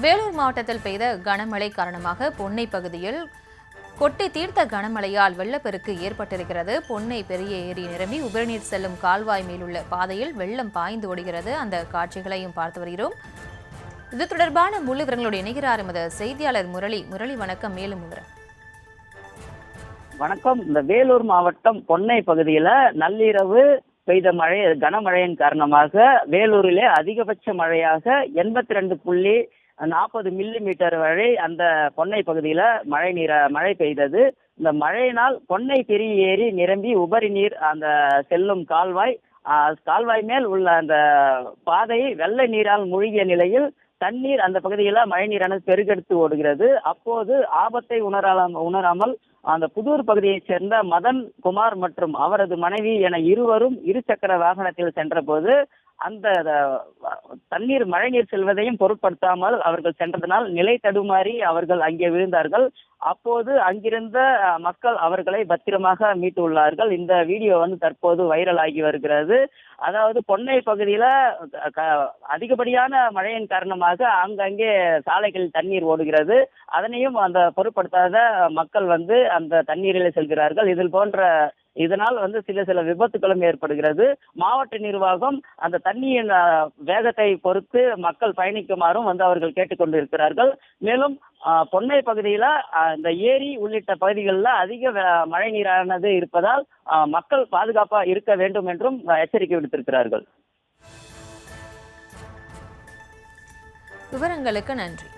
வேலூர் மாவட்டத்தில் பெய்த கனமழை காரணமாக பொன்னை பகுதியில் கொட்டி தீர்த்த கனமழையால் வெள்ளப்பெருக்கு ஏற்பட்டிருக்கிறது. பொன்னை பெரிய ஏரி நிரம்பி உபரிநீர் செல்லும் கால்வாய் மேலுள்ள பாதையில் வெள்ளம் பாய்ந்து ஓடுகிறது. அந்த காட்சிகளையும் பார்த்து வருகிறோம். இது தொடர்பான முழு விவரங்களோடு இணைகிறார் எமது செய்தியாளர் முரளி. முரளி, வணக்கம். மேலும் விவரம். வணக்கம். இந்த வேலூர் மாவட்டம் பொன்னை பகுதியில நள்ளிரவு பெய்த மழை கனமழையின் காரணமாக வேலூரிலே அதிகபட்ச மழையாக 82.40 மில்லிமீட்டர் வரை அந்த பொன்னை பகுதியில மழை பெய்தது. இந்த மழையினால் பொன்னை பெரிய ஏரி நிரம்பி உபரி நீர் அந்த செல்லும் கால்வாய் மேல் உள்ள அந்த பாதை வெள்ள நீரால் மூழ்கிய நிலையில் தண்ணீர் அந்த பகுதியில மழை நீரானது பெருகெடுத்து ஓடுகிறது. அப்போது ஆபத்தை உணராமல் அந்த புதூர் பகுதியைச் சேர்ந்த மதன் குமார் மற்றும் அவரது மனைவி என இருவரும் இருசக்கர வாகனத்தில் சென்ற போது அந்த தண்ணீர் மழைநீர் செல்வதையும் பொருட்படுத்தாமல் அவர்கள் சென்றதனால் நிலை தடுமாறி அவர்கள் அங்கே விழுந்தார்கள். அப்போது அங்கிருந்த மக்கள் அவர்களை பத்திரமாக மீட்டுள்ளார்கள். இந்த வீடியோ தற்போது வைரல் ஆகி வருகிறது. அதாவது பொன்னை பகுதியில அதிகப்படியான மழையின் காரணமாக அங்கங்கே சாலைகளில் தண்ணீர் ஓடுகிறது. அதனையும் அந்த பொருட்படுத்தாத மக்கள் அந்த தண்ணீரில் செல்கிறார்கள். இதனால் சில விபத்துகளும் ஏற்படுகிறது. மாவட்ட நிர்வாகம் அந்த தண்ணியின் வேகத்தை பொறுத்து மக்கள் பயணிக்குமாறும் அவர்கள் கேட்டுக்கொண்டிருக்கிறார்கள். மேலும் பொன்னை பகுதியில இந்த ஏரி உள்ளிட்ட பகுதிகளில் அதிக மழை நீரானது இருப்பதால் மக்கள் பாதுகாப்பா இருக்க வேண்டும் என்றும் எச்சரிக்கை விடுத்திருக்கிறார்கள். விவரங்களுக்கு நன்றி.